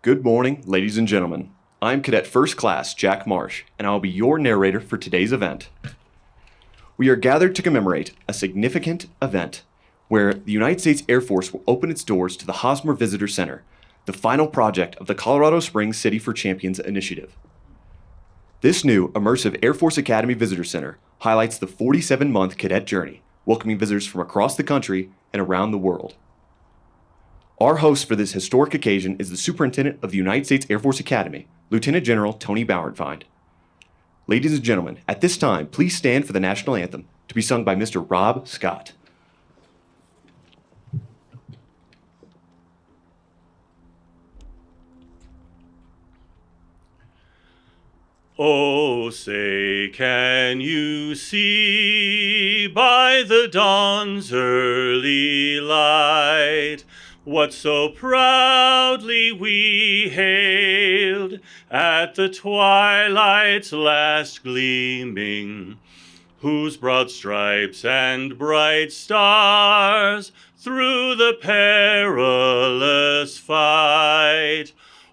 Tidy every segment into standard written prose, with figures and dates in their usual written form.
Good morning, ladies and gentlemen. I'm Cadet First Class Jack Marsh, and I'll be your narrator for today's event. We are gathered to commemorate a significant event where the United States Air Force will open its doors to the Hosmer Visitor Center, the final project of the Colorado Springs City for Champions initiative. This new immersive Air Force Academy Visitor Center highlights the 47-month cadet journey, welcoming visitors from across the country and around the world. Our host for this historic occasion is the Superintendent of the United States Air Force Academy, Lieutenant General Tony Bauernfeind. Ladies and gentlemen, at this time, please stand for the national anthem to be sung by Mr. Rob Scott. Oh, say, can you see by the dawn's early light what so proudly we hailed at the twilight's last gleaming, whose broad stripes and bright stars through the perilous fight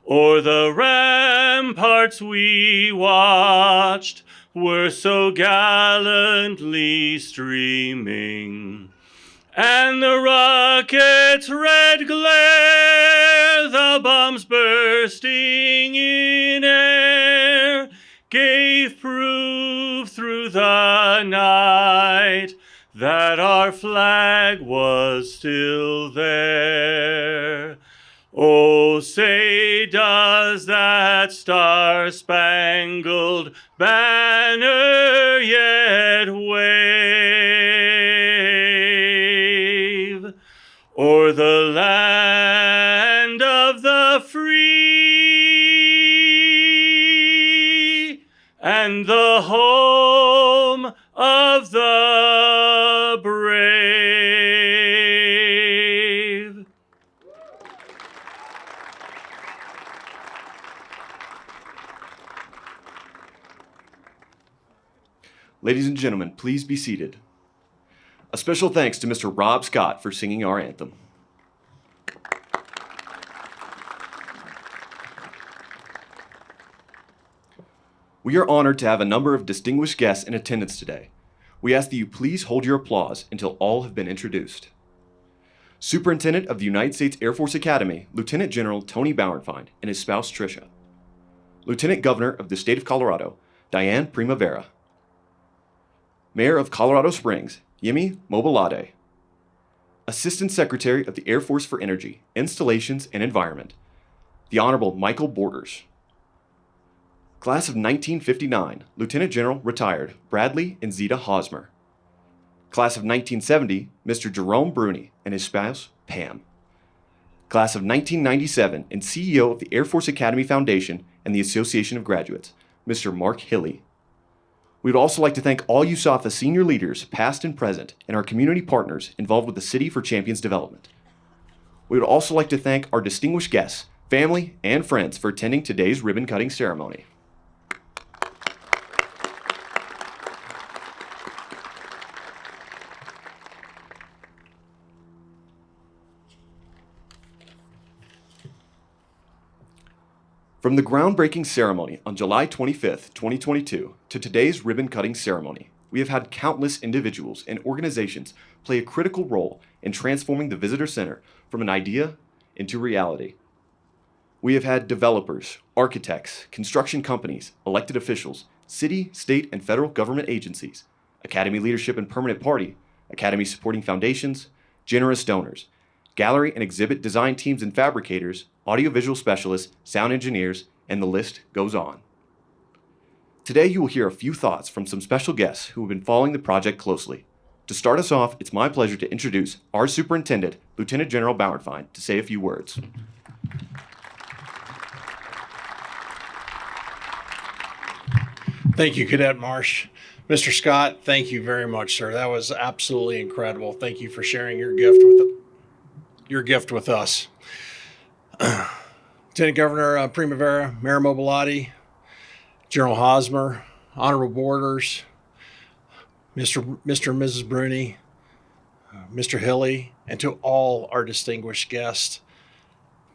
o'er the ramparts we watched were so gallantly streaming, and the rocket's red glare, the bombs bursting in air, gave proof through the night that our flag was still there. Oh, say, does that star-spangled banner yet wave o'er the land of the free and the home of the brave? Ladies and gentlemen, please be seated. A special thanks to Mr. Rob Scott for singing our anthem. We are honored to have a number of distinguished guests in attendance today. We ask that you please hold your applause until all have been introduced. Superintendent of the United States Air Force Academy, Lieutenant General Tony Bauernfeind and his spouse Tricia. Lieutenant Governor of the State of Colorado, Diane Primavera. Mayor of Colorado Springs, Yemi Mobolade. Assistant Secretary of the Air Force for Energy, Installations, and Environment, the Honorable Michael Borders. Class of 1959, Lieutenant General Retired Bradley and Zita Hosmer. Class of 1970, Mr. Jerome Bruni and his spouse, Pam. Class of 1997 and CEO of the Air Force Academy Foundation and the Association of Graduates, Mr. Mark Hilly. We would also like to thank all USAFA senior leaders, past and present, and our community partners involved with the City for Champions development. We would also like to thank our distinguished guests, family, and friends for attending today's ribbon-cutting ceremony. From the groundbreaking ceremony on July 25th, 2022, to today's ribbon-cutting ceremony, we have had countless individuals and organizations play a critical role in transforming the Visitor Center from an idea into reality. We have had developers, architects, construction companies, elected officials, city, state, and federal government agencies, Academy leadership and permanent party, Academy supporting foundations, generous donors, gallery and exhibit design teams and fabricators, audiovisual specialists, sound engineers, and the list goes on. Today you will hear a few thoughts from some special guests who have been following the project closely. To start us off, it's my pleasure to introduce our Superintendent, Lieutenant General Bauernfeind, to say a few words. Thank you, Cadet Marsh. Mr. Scott, thank you very much, sir. That was absolutely incredible. Thank you for sharing your gift with us. Lieutenant Governor Primavera, Mayor Mobolade, General Hosmer, Honorable Borders, Mr. and Mrs. Bruni, Mr. Hilly, and to all our distinguished guests,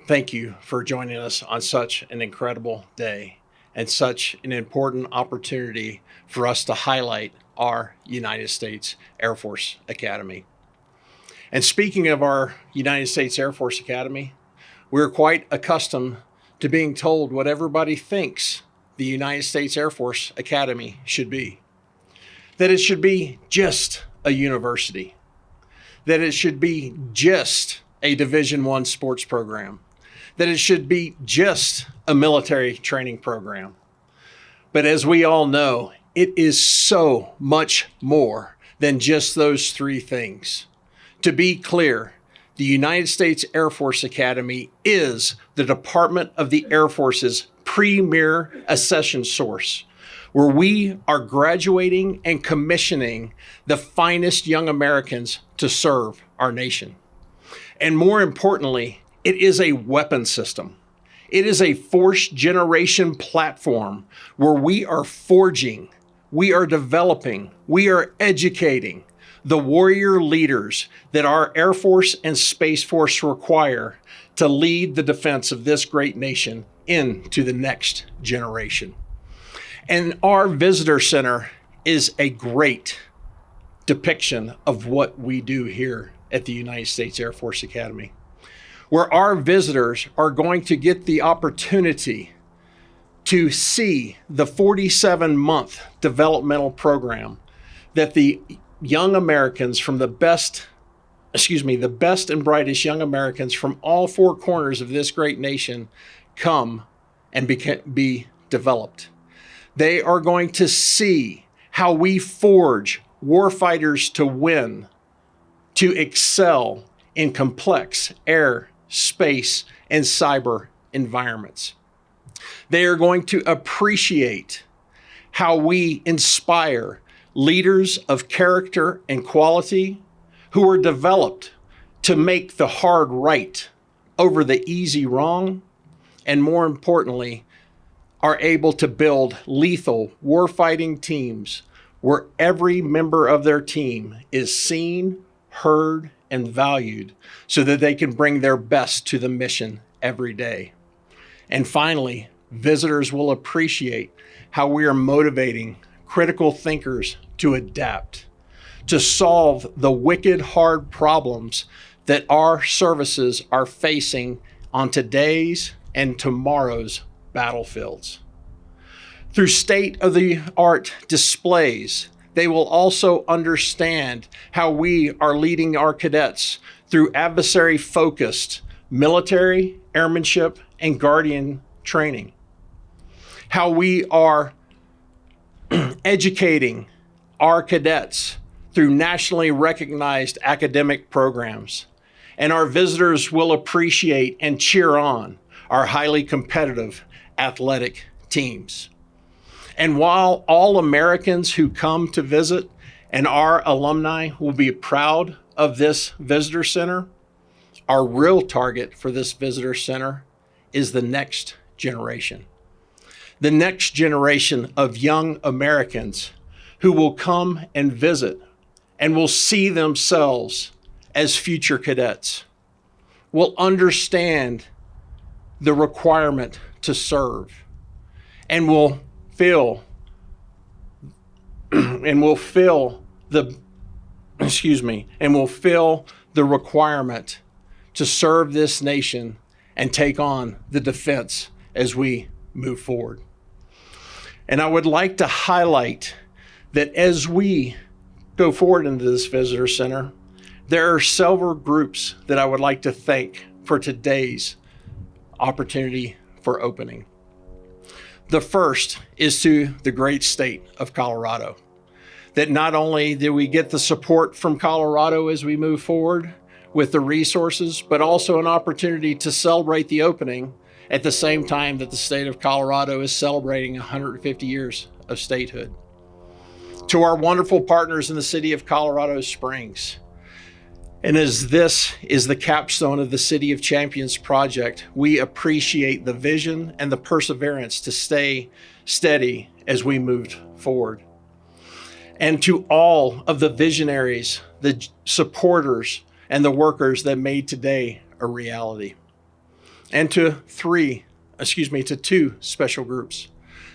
thank you for joining us on such an incredible day and such an important opportunity for us to highlight our United States Air Force Academy. And speaking of our United States Air Force Academy, we're quite accustomed to being told what everybody thinks the United States Air Force Academy should be. That it should be just a university. That it should be just a Division I sports program. That it should be just a military training program. But as we all know, it is so much more than just those three things. To be clear, the United States Air Force Academy is the Department of the Air Force's premier accession source, where we are graduating and commissioning the finest young Americans to serve our nation. And more importantly, it is a weapon system. It is a force generation platform where we are forging, we are developing, we are educating the warrior leaders that our Air Force and Space Force require to lead the defense of this great nation into the next generation. And our visitor center is a great depiction of what we do here at the United States Air Force Academy, where our visitors are going to get the opportunity to see the 47-month developmental program that the young Americans from the best and brightest young Americans from all four corners of this great nation come and be developed. They are going to see how we forge warfighters to win, to excel in complex air, space, and cyber environments. They are going to appreciate how we inspire leaders of character and quality who are developed to make the hard right over the easy wrong, and more importantly, are able to build lethal warfighting teams where every member of their team is seen, heard, and valued so that they can bring their best to the mission every day. And finally, visitors will appreciate how we are motivating critical thinkers to adapt, to solve the wicked hard problems that our services are facing on today's and tomorrow's battlefields. Through state-of-the-art displays, they will also understand how we are leading our cadets through adversary-focused military, airmanship, and guardian training. How we are educating our cadets through nationally recognized academic programs. And our visitors will appreciate and cheer on our highly competitive athletic teams. And while all Americans who come to visit and our alumni will be proud of this visitor center, our real target for this visitor center is the next generation. The next generation of young Americans who will come and visit and will see themselves as future cadets, will understand the requirement to serve, and will feel the requirement to serve this nation and take on the defense as we move forward. And I would like to highlight that as we go forward into this visitor center, there are several groups that I would like to thank for today's opportunity for opening. The first is to the great state of Colorado, that not only do we get the support from Colorado as we move forward with the resources, but also an opportunity to celebrate the opening at the same time that the state of Colorado is celebrating 150 years of statehood. To our wonderful partners in the city of Colorado Springs, and as this is the capstone of the City of Champions project, we appreciate the vision and the perseverance to stay steady as we move forward. And to all of the visionaries, the supporters, and the workers that made today a reality. And to two special groups.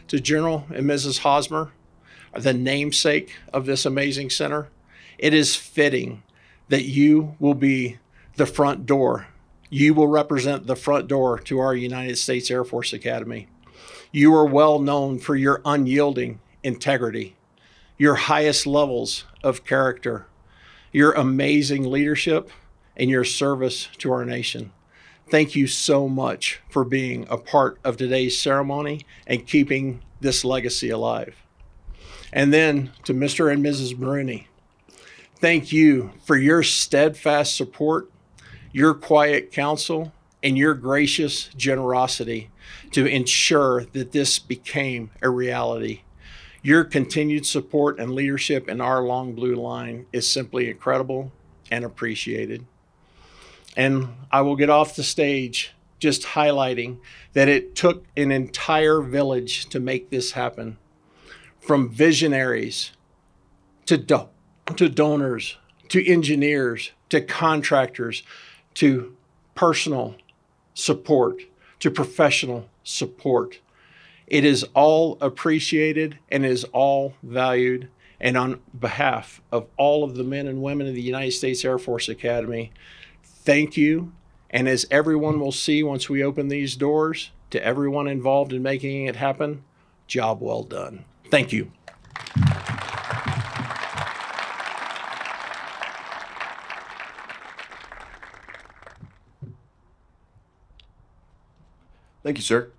To General and Mrs. Hosmer, the namesake of this amazing center, it is fitting that you will be the front door. You will represent the front door to our United States Air Force Academy. You are well known for your unyielding integrity, your highest levels of character, your amazing leadership, and your service to our nation. Thank you so much for being a part of today's ceremony and keeping this legacy alive. And then to Mr. and Mrs. Maroney, thank you for your steadfast support, your quiet counsel, and your gracious generosity to ensure that this became a reality. Your continued support and leadership in our long blue line is simply incredible and appreciated. And I will get off the stage just highlighting that it took an entire village to make this happen. From visionaries to donors, to engineers, to contractors, to personal support, to professional support. It is all appreciated and is all valued. And on behalf of all of the men and women of the United States Air Force Academy, thank you. And as everyone will see once we open these doors, to everyone involved in making it happen, job well done. Thank you. Thank you, sir.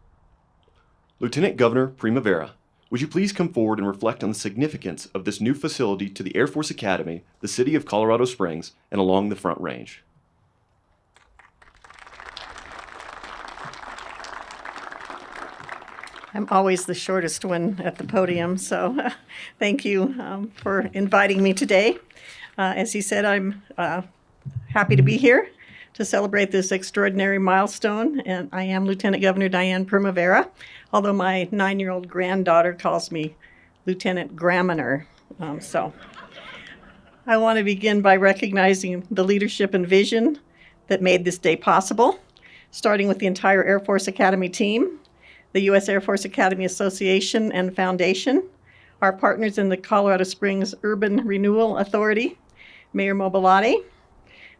Lieutenant Governor Primavera, would you please come forward and reflect on the significance of this new facility to the Air Force Academy, the city of Colorado Springs, and along the Front Range? I'm always the shortest one at the podium, so thank you for inviting me today. As he said, I'm happy to be here to celebrate this extraordinary milestone, and I am Lieutenant Governor Diane Primavera, although my 9-year-old granddaughter calls me Lieutenant Graminer. So I want to begin by recognizing the leadership and vision that made this day possible, starting with the entire Air Force Academy team, the U.S. Air Force Academy Association and Foundation, our partners in the Colorado Springs Urban Renewal Authority, Mayor Mobilotti,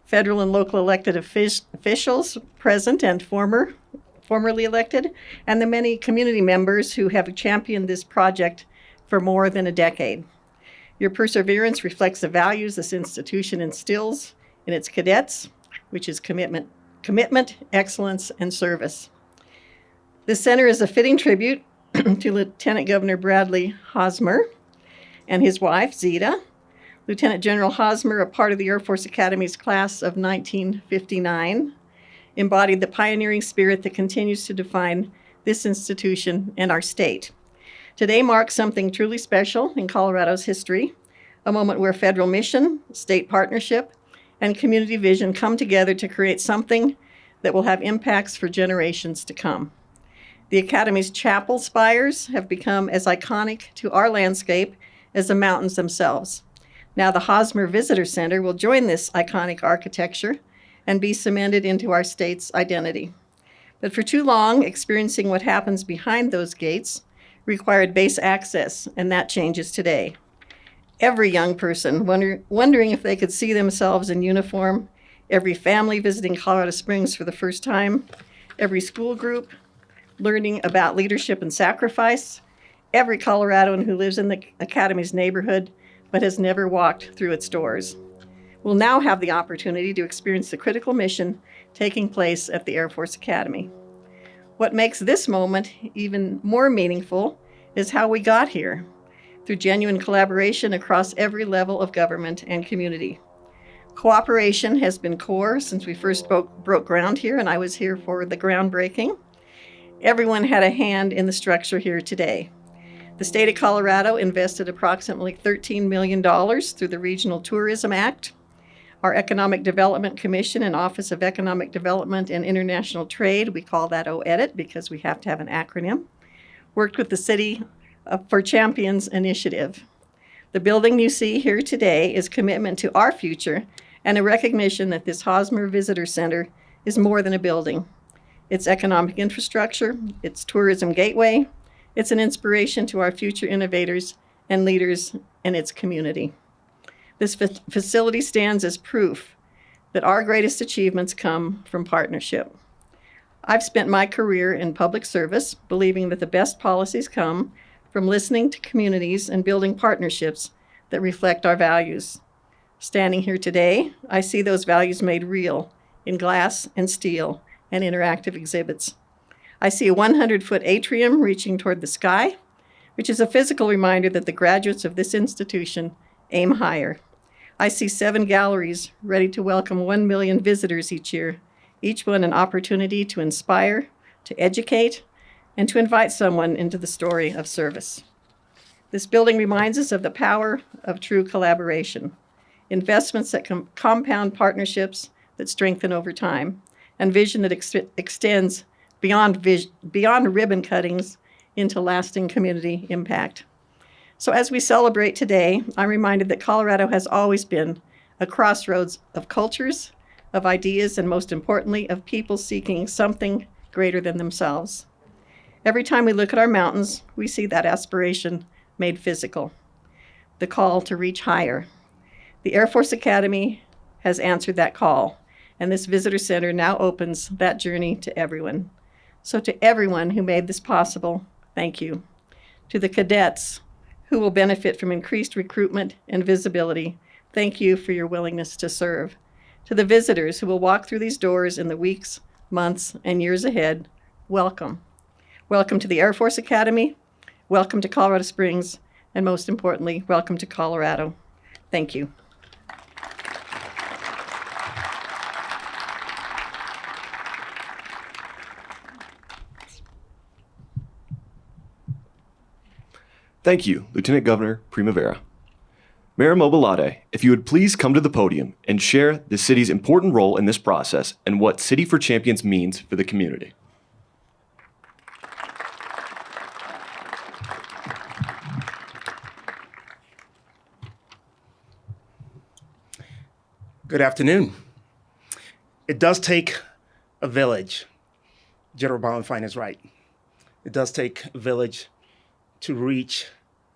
federal and local elected officials, present and formerly elected, and the many community members who have championed this project for more than a decade. Your perseverance reflects the values this institution instills in its cadets, which is commitment, excellence, and service. This center is a fitting tribute to Lieutenant Governor Bradley Hosmer and his wife, Zita. Lieutenant General Hosmer, a part of the Air Force Academy's class of 1959, embodied the pioneering spirit that continues to define this institution and our state. Today marks something truly special in Colorado's history, a moment where federal mission, state partnership, and community vision come together to create something that will have impacts for generations to come. The Academy's chapel spires have become as iconic to our landscape as the mountains themselves. Now the Hosmer Visitor Center will join this iconic architecture and be cemented into our state's identity. But for too long, experiencing what happens behind those gates required base access, and that changes today. Every young person wondering if they could see themselves in uniform, every family visiting Colorado Springs for the first time, every school group learning about leadership and sacrifice, every Coloradoan who lives in the Academy's neighborhood but has never walked through its doors will now have the opportunity to experience the critical mission taking place at the Air Force Academy. What makes this moment even more meaningful is how we got here, through genuine collaboration across every level of government and community. Cooperation has been core since we first broke ground here, and I was here for the groundbreaking. Everyone had a hand in the structure here today. The state of Colorado invested approximately $13 million through the Regional Tourism Act. Our Economic Development Commission and Office of Economic Development and International Trade, we call that OEDIT because we have to have an acronym, worked with the City for Champions Initiative. The building you see here today is commitment to our future and a recognition that this Hosmer Visitor Center is more than a building. its economic infrastructure, its tourism gateway. It's an inspiration to our future innovators and leaders in its community. This facility stands as proof that our greatest achievements come from partnership. I've spent my career in public service, believing that the best policies come from listening to communities and building partnerships that reflect our values. Standing here today, I see those values made real in glass and steel and interactive exhibits. I see a 100-foot atrium reaching toward the sky, which is a physical reminder that the graduates of this institution aim higher. I see 7 galleries ready to welcome 1 million visitors each year, each one an opportunity to inspire, to educate, and to invite someone into the story of service. This building reminds us of the power of true collaboration, investments that compound partnerships that strengthen over time, and vision that extends beyond ribbon cuttings into lasting community impact. So as we celebrate today, I'm reminded that Colorado has always been a crossroads of cultures, of ideas, and most importantly, of people seeking something greater than themselves. Every time we look at our mountains, we see that aspiration made physical, the call to reach higher. The Air Force Academy has answered that call, and this visitor center now opens that journey to everyone. So to everyone who made this possible, thank you. To the cadets who will benefit from increased recruitment and visibility, thank you for your willingness to serve. To the visitors who will walk through these doors in the weeks, months, and years ahead, welcome. Welcome to the Air Force Academy, welcome to Colorado Springs, and most importantly, welcome to Colorado. Thank you. Thank you, Lieutenant Governor Primavera. Mayor Mobilade, if you would please come to the podium and share the city's important role in this process and what City for Champions means for the community. Good afternoon. It does take a village. General Bonfine is right. It does take a village to reach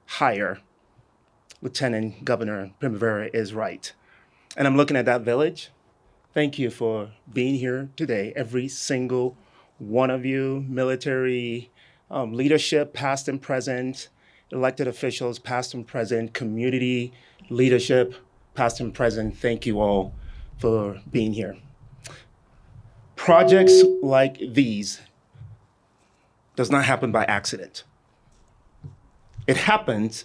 higher. Lieutenant Governor Primavera is right. And I'm looking at that village. Thank you for being here today. Every single one of you, military leadership, past and present, elected officials, past and present, community leadership, past and present, thank you all for being here. Projects like these does not happen by accident. It happens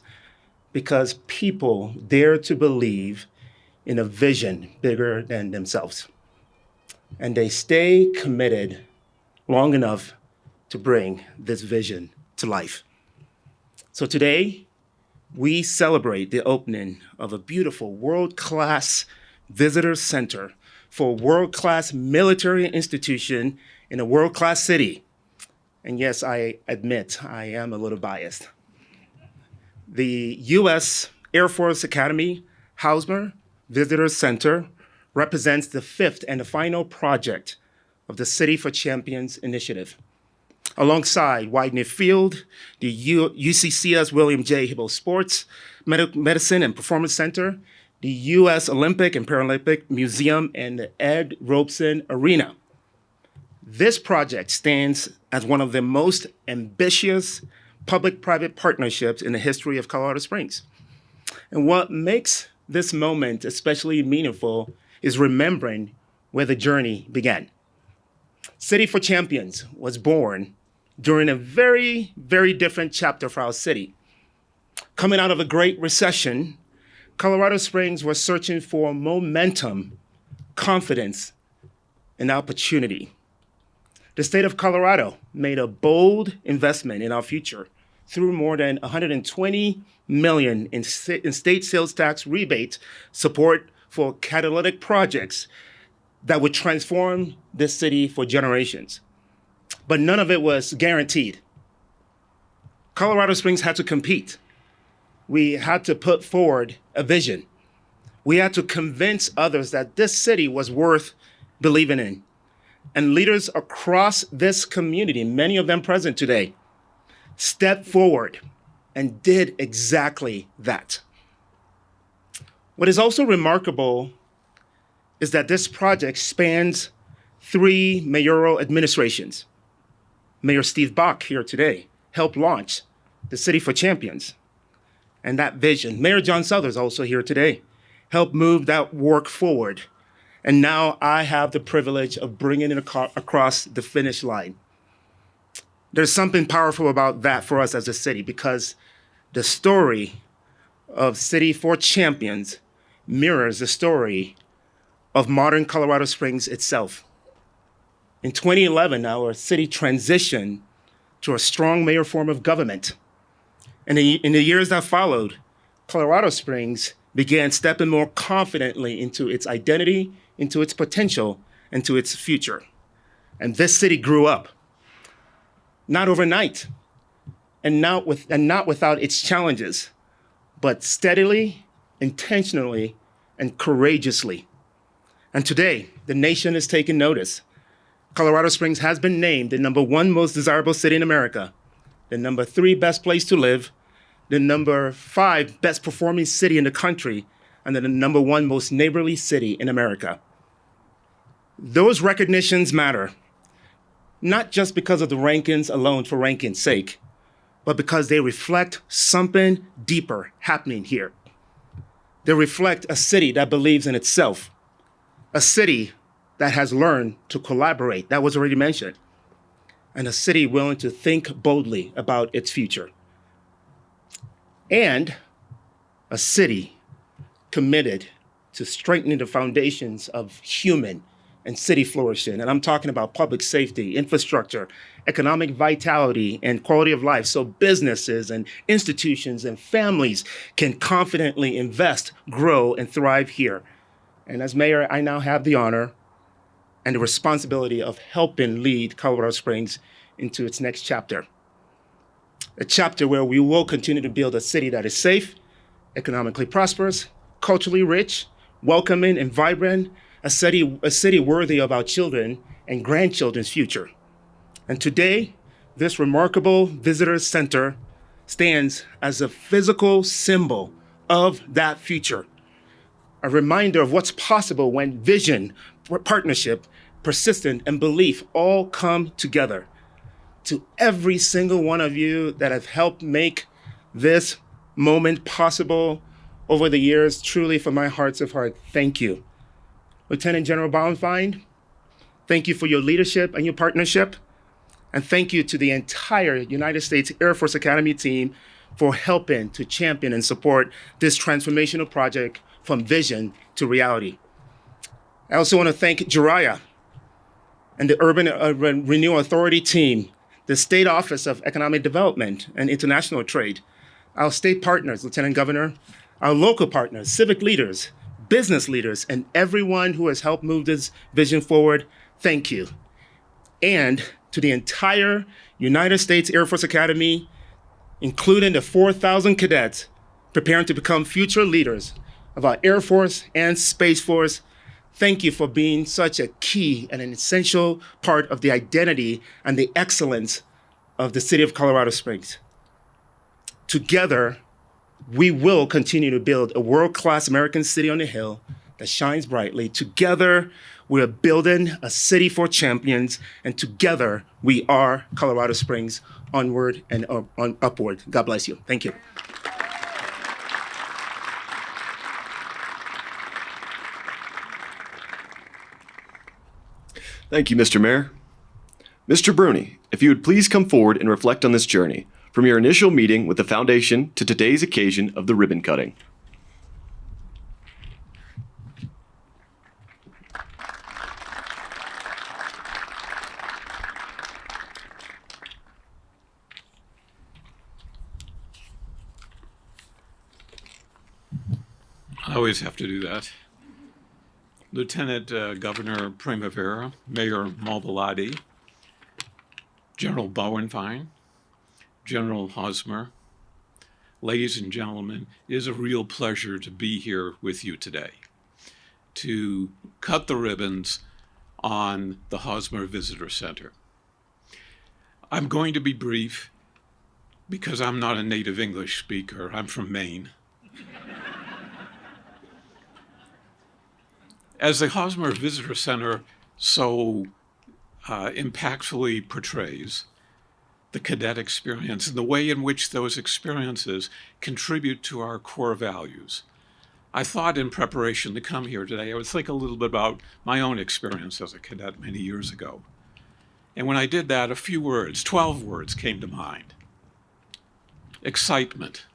because people dare to believe in a vision bigger than themselves. And they stay committed long enough to bring this vision to life. So today, we celebrate the opening of a beautiful world-class visitor center for a world-class military institution in a world-class city. And yes, I admit I am a little biased. The U.S. Air Force Academy Hosmer Visitor Center represents the 5th and the final project of the City for Champions initiative. Alongside Widener Field, the UCCS William J. Hibble Sports, Medicine and Performance Center, the U.S. Olympic and Paralympic Museum, and the Ed Robeson Arena. This project stands as one of the most ambitious public-private partnerships in the history of Colorado Springs. And what makes this moment especially meaningful is remembering where the journey began. City for Champions was born during a very, very different chapter for our city. Coming out of a Great Recession, Colorado Springs was searching for momentum, confidence, and opportunity. The state of Colorado made a bold investment in our future through more than $120 million in state sales tax rebate support for catalytic projects that would transform this city for generations. But none of it was guaranteed. Colorado Springs had to compete. We had to put forward a vision. We had to convince others that this city was worth believing in. and leaders across this community, many of them present today, stepped forward and did exactly that. What is also remarkable is that this project spans 3 mayoral administrations. Mayor Steve Bach here today helped launch the City for Champions and that vision. Mayor John Southers also here today helped move that work forward. And now I have the privilege of bringing it across the finish line. There's something powerful about that for us as a city, because the story of City for Champions mirrors the story of modern Colorado Springs itself. In 2011, our city transitioned to a strong mayor form of government. And in the years that followed, Colorado Springs began stepping more confidently into its identity, into its potential, into its future. And this city grew up, not overnight, and not without its challenges, but steadily, intentionally, and courageously. And today, the nation is taking notice. Colorado Springs has been named the #1 most desirable city in America, the #3 best place to live, the #5 best performing city in the country, and the #1 most neighborly city in America. Those recognitions matter, not just because of the rankings alone for ranking's sake, but because they reflect something deeper happening here. They reflect a city that believes in itself, a city that has learned to collaborate, that was already mentioned, and a city willing to think boldly about its future. And a city committed to strengthening the foundations of human and city flourishing. And I'm talking about public safety, infrastructure, economic vitality, and quality of life, so businesses and institutions and families can confidently invest, grow, and thrive here. And as mayor, I now have the honor and the responsibility of helping lead Colorado Springs into its next chapter. A chapter where we will continue to build a city that is safe, economically prosperous, culturally rich, welcoming, and vibrant, a city worthy of our children and grandchildren's future. And today, this remarkable visitor center stands as a physical symbol of that future, a reminder of what's possible when vision, partnership, persistence, and belief all come together. To every single one of you that have helped make this moment possible over the years, truly from my hearts of heart, thank you. Lieutenant General Bauernfeind, thank you for your leadership and your partnership. And thank you to the entire United States Air Force Academy team for helping to champion and support this transformational project from vision to reality. I also want to thank Jariah and the Urban Renewal Authority team, the State Office of Economic Development and International Trade, our state partners, Lieutenant Governor, our local partners, civic leaders, business leaders, and everyone who has helped move this vision forward, thank you. And to the entire United States Air Force Academy, including the 4,000 cadets preparing to become future leaders of our Air Force and Space Force, thank you for being such a key and an essential part of the identity and the excellence of the city of Colorado Springs. Together, we will continue to build a world-class American city on the hill that shines brightly. Together, we are building a city for champions, and together, we are Colorado Springs, onward and upward. God bless you. Thank you. Thank you, Mr. Mayor. Mr. Bruni, if you would please come forward and reflect on this journey, from your initial meeting with the Foundation to today's occasion of the ribbon cutting. I always have to do that. Lieutenant Governor Primavera, Mayor Malbaladi, General Bauernfeind, General Hosmer, ladies and gentlemen, it is a real pleasure to be here with you today, to cut the ribbons on the Hosmer Visitor Center. I'm going to be brief because I'm not a native English speaker. I'm from Maine. As the Hosmer Visitor Center so impactfully portrays the cadet experience and the way in which those experiences contribute to our core values, I thought in preparation to come here today, I would think a little bit about my own experience as a cadet many years ago. And when I did that, a few words, 12 words came to mind. Excitement.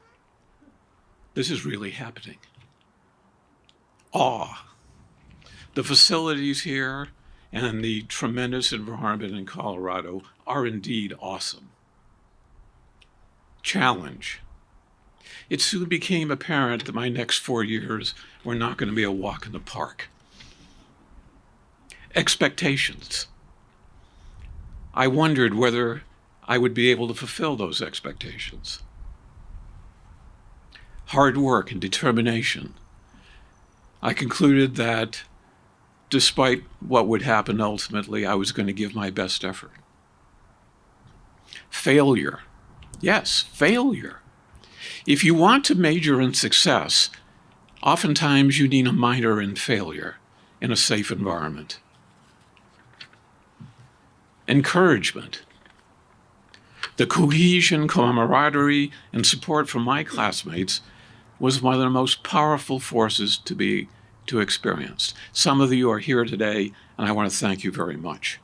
This is really happening. Awe. The facilities here and the tremendous environment in Colorado are indeed awesome. Challenge. It soon became apparent that my next 4 years were not going to be a walk in the park. Expectations. I wondered whether I would be able to fulfill those expectations. Hard work and determination. I concluded that despite what would happen ultimately, I was going to give my best effort. Failure. Yes, failure. If you want to major in success, oftentimes you need a minor in failure in a safe environment. Encouragement. The cohesion, camaraderie, and support from my classmates was one of the most powerful forces to experience. Some of you are here today, and I want to thank you very much.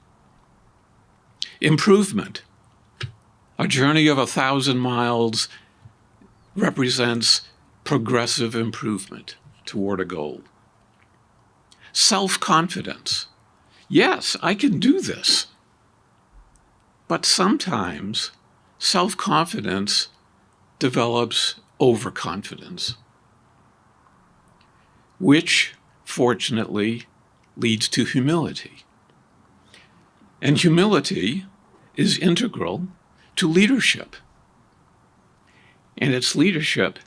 Improvement. A journey of 1,000 miles represents progressive improvement toward a goal. Self-confidence. Yes, I can do this. But sometimes self-confidence develops overconfidence, which fortunately leads to humility. And humility is integral to leadership. And it's leadership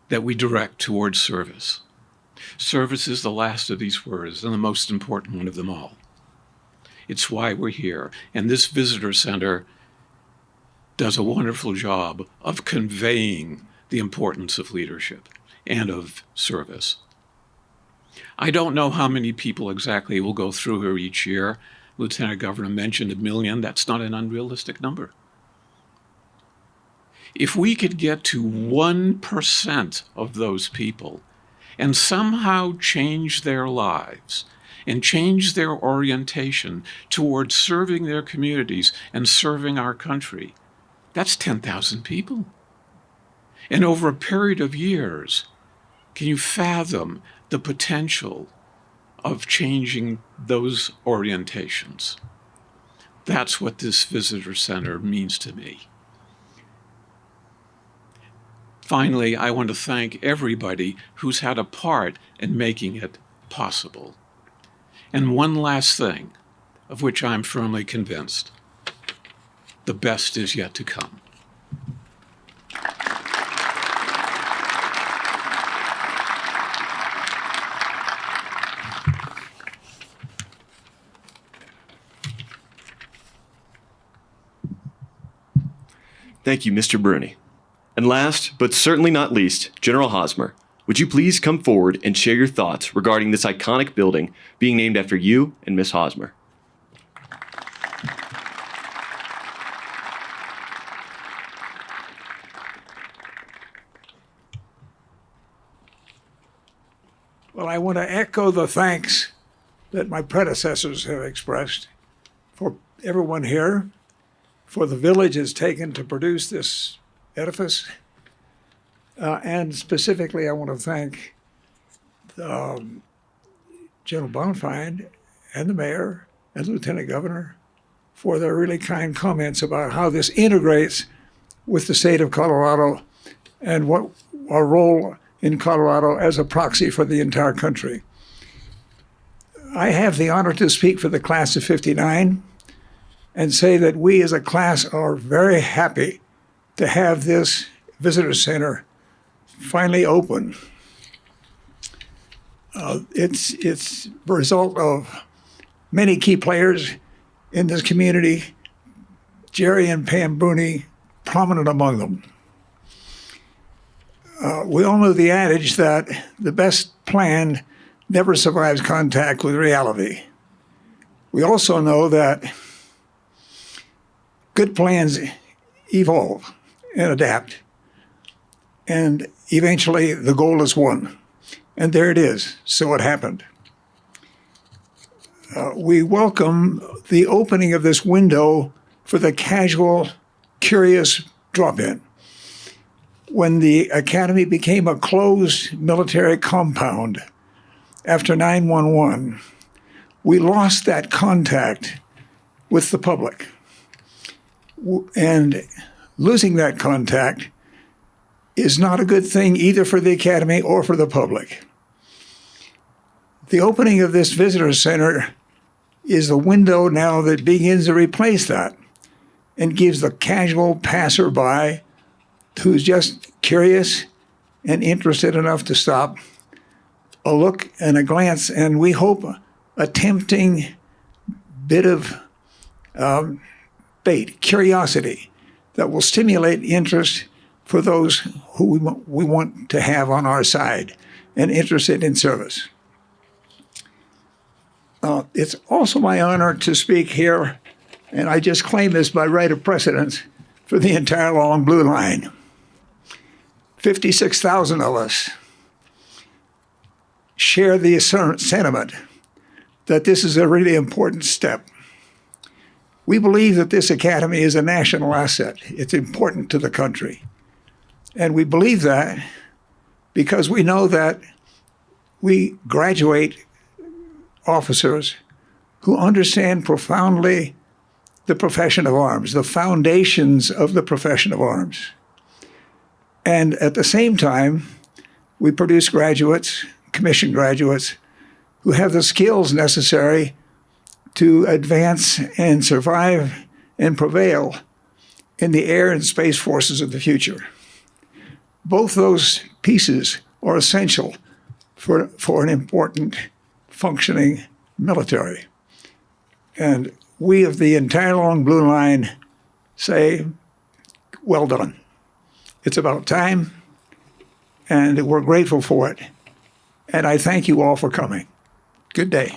that we direct towards service. Service is the last of these words and the most important one of them all. It's why we're here. And this visitor center does a wonderful job of conveying the importance of leadership and of service. I don't know how many people exactly will go through here each year. Lieutenant Governor mentioned 1 million. That's not an unrealistic number. If we could get to 1% of those people and somehow change their lives and change their orientation towards serving their communities and serving our country, that's 10,000 people. And over a period of years, can you fathom the potential of changing those orientations? That's what this visitor center means to me. Finally, I want to thank everybody who's had a part in making it possible. And one last thing, of which I'm firmly convinced, the best is yet to come. Thank you, Mr. Bruni. And last, but certainly not least, General Hosmer, would you please come forward and share your thoughts regarding this iconic building being named after you and Miss Hosmer? Well, I want to echo the thanks that my predecessors have expressed for everyone here, for the village it's taken to produce this edifice. And specifically, I want to thank General Bonfine and the mayor and Lieutenant Governor for their really kind comments about how this integrates with the state of Colorado and what our role in Colorado as a proxy for the entire country. I have the honor to speak for the class of '59 and say that we as a class are very happy to have this visitor center finally open. It's a result of many key players in this community, Jerry and Pam Bruni, prominent among them. We all know the adage that the best plan never survives contact with reality. We also know that good plans evolve and adapt, and eventually the goal is won. And there it is. So it happened. We welcome the opening of this window for the casual, curious drop-in. When the Academy became a closed military compound after 9/11, we lost that contact with the public. And losing that contact is not a good thing either for the Academy or for the public. The opening of this visitor center is the window now that begins to replace that and gives the casual passerby who's just curious and interested enough to stop a look and a glance, and we hope a tempting bit of bait, curiosity, that will stimulate interest for those who we want to have on our side and interested in service. It's also my honor to speak here, and I just claim this by right of precedence, for the entire Long Blue Line. 56,000 of us share the sentiment that this is a really important step. We believe that this academy is a national asset. It's important to the country. And we believe that because we know that we graduate officers who understand profoundly the profession of arms, the foundations of the profession of arms. And at the same time, we produce graduates, commissioned graduates, who have the skills necessary to advance and survive and prevail in the air and space forces of the future. Both those pieces are essential for an important, functioning military. And we of the entire Long Blue Line say, well done. It's about time, and we're grateful for it. And I thank you all for coming. Good day.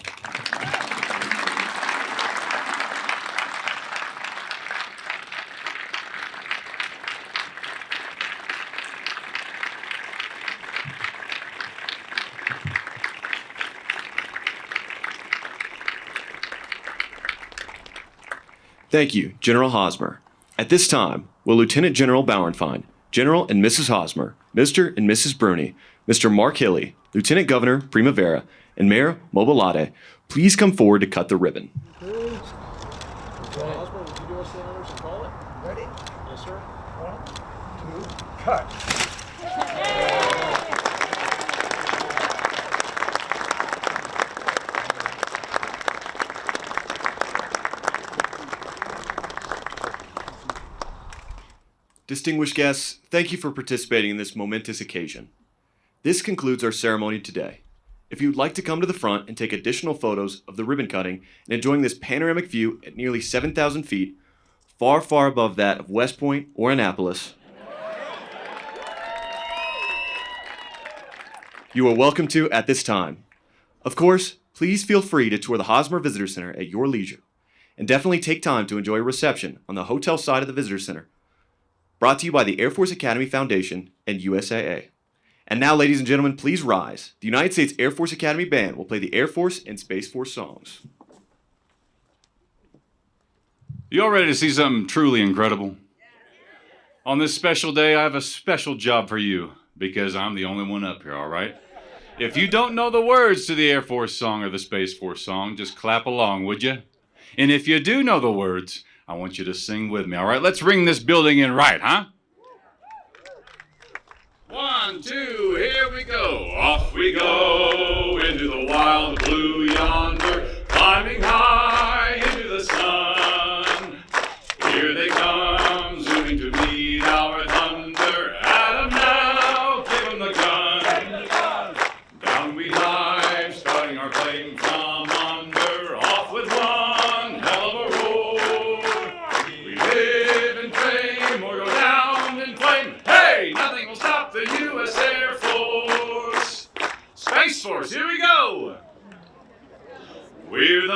Thank you, General Hosmer. At this time, will Lieutenant General Bauernfein, General and Mrs. Hosmer, Mr. and Mrs. Bruni, Mr. Mark Hilly, Lieutenant Governor Primavera, and Mayor Mobilade please come forward to cut the ribbon. Ready? Yes, sir. 1, 2, cut. Distinguished guests, thank you for participating in this momentous occasion. This concludes our ceremony today. If you would like to come to the front and take additional photos of the ribbon cutting and enjoying this panoramic view at nearly 7,000 feet, far, far above that of West Point or Annapolis, you are welcome to at this time. Of course, please feel free to tour the Hosmer Visitor Center at your leisure, and definitely take time to enjoy a reception on the hotel side of the Visitor Center. Brought to you by the Air Force Academy Foundation and USAA. And now, ladies and gentlemen, please rise. The United States Air Force Academy Band will play the Air Force and Space Force songs. You all ready to see something truly incredible? On this special day, I have a special job for you because I'm the only one up here, all right? If you don't know the words to the Air Force song or the Space Force song, just clap along, would you? And if you do know the words, I want you to sing with me, all right? Let's ring this building in right, huh? 1, 2, here we go. Off we go into the wild blue yonder, climbing high into the sun. Here they come, zooming to meet our thunder. At 'em now, give 'em the gun. Down we dive, starting our plane from under. Off with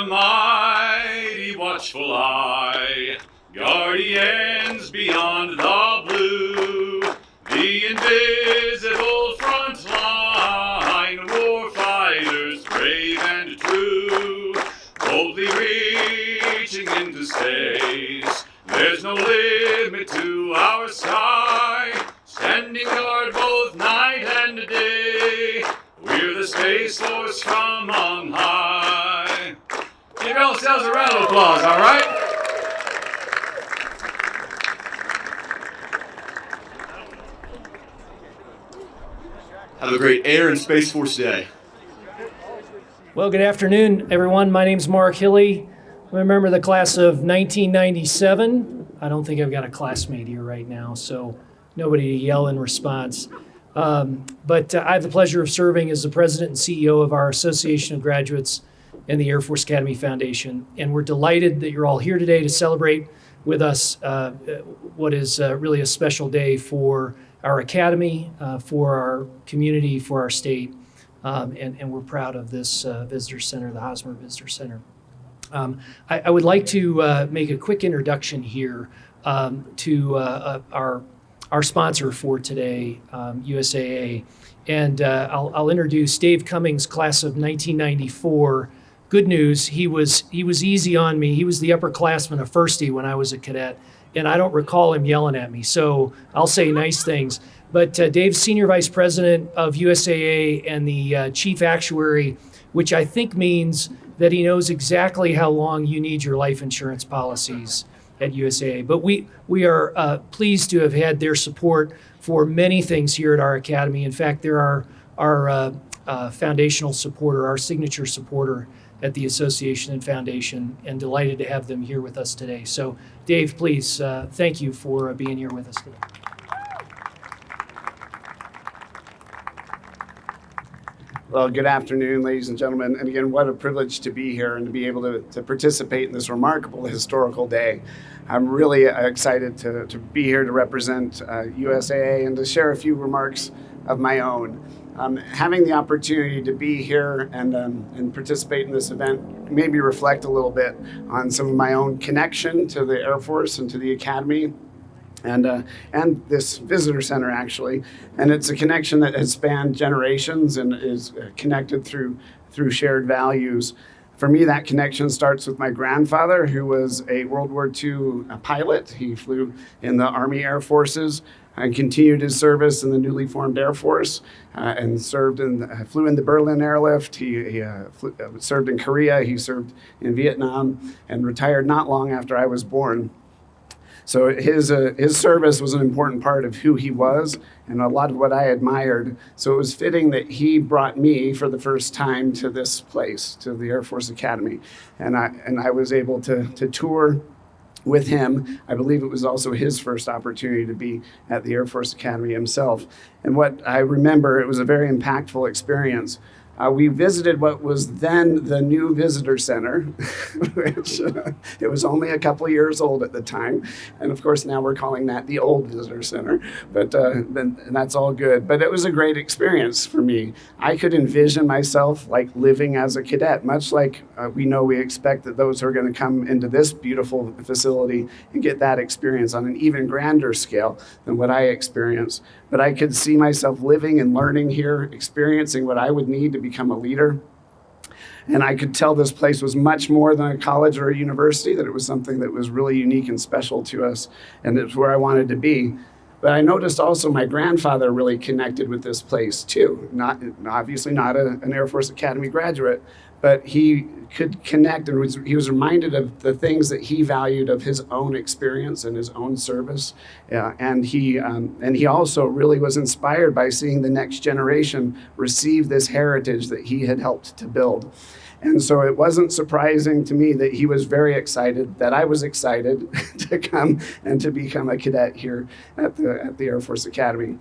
a mighty watchful eye, guardians beyond the blue, the invisible front line, war fighters brave and true, boldly reaching into space. There's no limit to our sky, standing guard both night and day. We're the Space Force from on high. Give yourselves a round of applause, all right? Have a great Air and Space Force Day. Well, good afternoon, everyone. My name's Mark Hilley. I'm a member of the class of 1997. I don't think I've got a classmate here right now, so nobody to yell in response. But I have the pleasure of serving as the president and CEO of our Association of Graduates and the Air Force Academy Foundation. And we're delighted that you're all here today to celebrate with us what is really a special day for our academy, for our community, for our state. And we're proud of this visitor center, the Hosmer Visitor Center. I would like to make a quick introduction here to our sponsor for today, USAA. And I'll introduce Dave Cummings, class of 1994. Good news, he was easy on me. He was the upperclassman of Firstie when I was a cadet, and I don't recall him yelling at me, so I'll say nice things. But Dave's Senior Vice President of USAA and the Chief Actuary, which I think means that he knows exactly how long you need your life insurance policies at USAA. But we are pleased to have had their support for many things here at our academy. In fact, they're our foundational supporter, our signature supporter at the association and foundation, and delighted to have them here with us today. So Dave, please, thank you for being here with us today. Well, good afternoon, ladies and gentlemen. And again, what a privilege to be here and to be able to participate in this remarkable historical day. I'm really excited to be here to represent USAA and to share a few remarks of my own. Having the opportunity to be here and participate in this event, maybe reflect a little bit on some of my own connection to the Air Force and to the Academy. And this visitor center, actually. And it's a connection that has spanned generations and is connected through shared values. For me, that connection starts with my grandfather, who was a World War II pilot. He flew in the Army Air Forces and continued his service in the newly formed Air Force and flew in the Berlin airlift. He served in Korea. He served in Vietnam and retired not long after I was born. So his service was an important part of who he was and a lot of what I admired. So it was fitting that he brought me for the first time to this place, to the Air Force Academy. And I was able to tour with him. I believe it was also his first opportunity to be at the Air Force Academy himself. And what I remember, it was a very impactful experience. We visited what was then the new visitor center, which it was only a couple of years old at the time. And of course, now we're calling that the old visitor center, but that's all good. But it was a great experience for me. I could envision myself like living as a cadet, much like we expect that those who are going to come into this beautiful facility and get that experience on an even grander scale than what I experienced. But I could see myself living and learning here, experiencing what I would need to become a leader. And I could tell this place was much more than a college or a university, that it was something that was really unique and special to us, and it's where I wanted to be. But I noticed also my grandfather really connected with this place too. Obviously not an Air Force Academy graduate, but he could connect and he was reminded of the things that he valued of his own experience and his own service. And he also really was inspired by seeing the next generation receive this heritage that he had helped to build. And so it wasn't surprising to me that he was very excited, that I was excited to come and to become a cadet here at the Air Force Academy.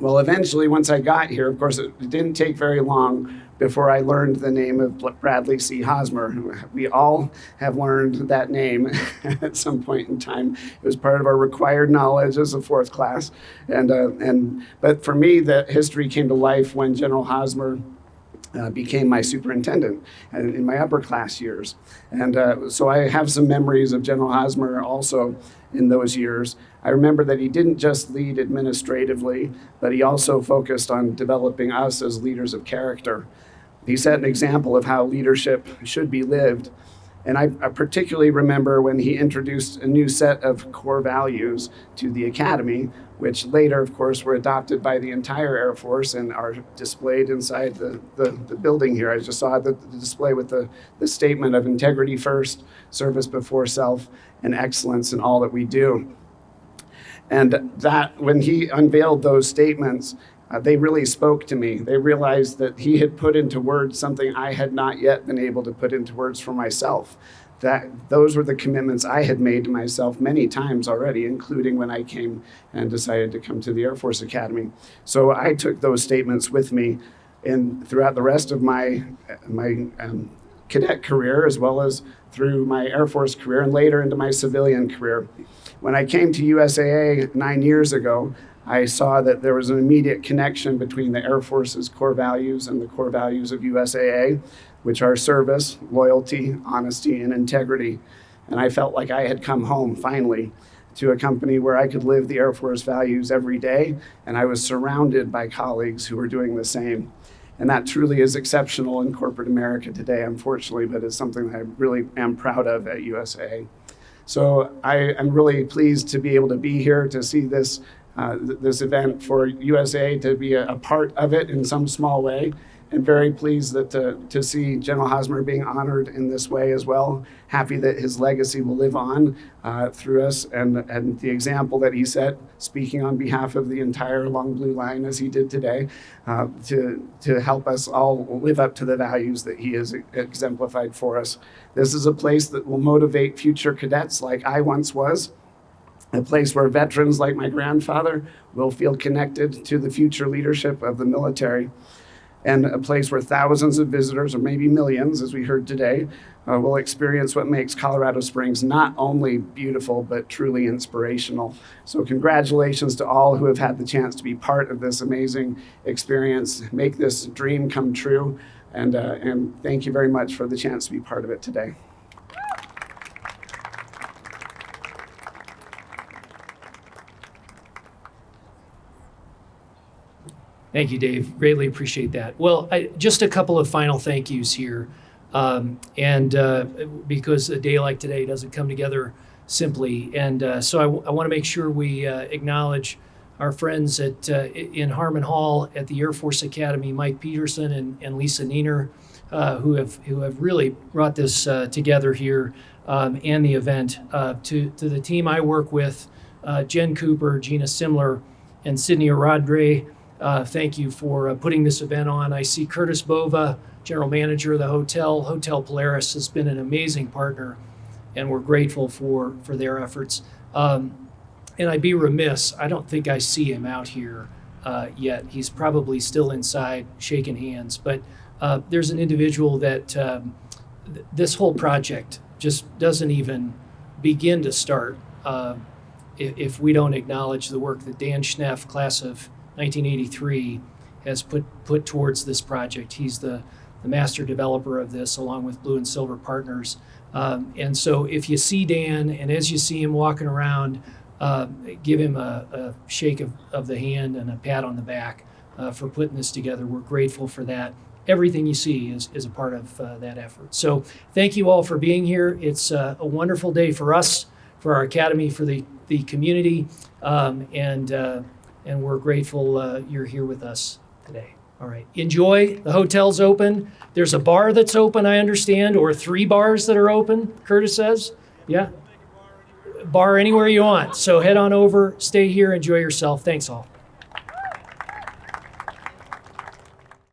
Well, eventually, once I got here, of course, it didn't take very long before I learned the name of Bradley C. Hosmer. We all have learned that name at some point in time. It was part of our required knowledge as a fourth class. But for me, the history came to life when General Hosmer became my superintendent in my upper class years. And so I have some memories of General Hosmer also in those years. I remember that he didn't just lead administratively, but he also focused on developing us as leaders of character. He set an example of how leadership should be lived. And I particularly remember when he introduced a new set of core values to the Academy, which later, of course, were adopted by the entire Air Force and are displayed inside the building here. I just saw the display with the statement of integrity first, service before self, and excellence in all that we do. And that, when he unveiled those statements, they really spoke to me. They realized that he had put into words something I had not yet been able to put into words for myself. That those were the commitments I had made to myself many times already, including when I came and decided to come to the Air Force Academy. So I took those statements with me throughout the rest of my cadet career, as well as through my Air Force career and later into my civilian career. When I came to USAA 9 years ago, I saw that there was an immediate connection between the Air Force's core values and the core values of USAA, which are service, loyalty, honesty, and integrity. And I felt like I had come home, finally, to a company where I could live the Air Force values every day, and I was surrounded by colleagues who were doing the same. And that truly is exceptional in corporate America today, unfortunately, but it's something that I really am proud of at USAA. So I am really pleased to be able to be here to see this event, for USAA to be a part of it in some small way, and very pleased that to see General Hosmer being honored in this way as well. Happy that his legacy will live on through us, and the example that he set, speaking on behalf of the entire Long Blue Line as he did today, to help us all live up to the values that he has exemplified for us. This is a place that will motivate future cadets like I once was, a place where veterans like my grandfather will feel connected to the future leadership of the military, and a place where thousands of visitors, or maybe millions, as we heard today, will experience what makes Colorado Springs not only beautiful, but truly inspirational. So congratulations to all who have had the chance to be part of this amazing experience, make this dream come true, and thank you very much for the chance to be part of it today. Thank you, Dave. Greatly appreciate that. Well, just a couple of final thank yous here. Because a day like today doesn't come together simply. And so I want to make sure we acknowledge our friends in Harmon Hall at the Air Force Academy, Mike Peterson and Lisa Niener, who have really brought this together here and the event. To the team I work with, Jen Cooper, Gina Simler, and Sydney Aradre, thank you for putting this event on. I see Curtis Bova, General Manager of the Hotel Polaris, has been an amazing partner, and we're grateful for their efforts. And I'd be remiss, I don't think I see him out here yet. He's probably still inside shaking hands, but there's an individual that this whole project just doesn't even begin to start if we don't acknowledge the work that Dan Schneff, class of 1983, has put towards this project. He's the master developer of this, along with Blue and Silver Partners. And so if you see Dan, and as you see him walking around, give him a shake of the hand and a pat on the back for putting this together. We're grateful for that. Everything you see is a part of that effort. So thank you all for being here. It's a wonderful day for us, for our Academy, for the community, and we're grateful you're here with us today. All right. Enjoy. The hotel's open. There's a bar that's open, I understand, or 3 bars that are open, Curtis says. Yeah. Bar anywhere you want. So head on over, stay here, enjoy yourself. Thanks all.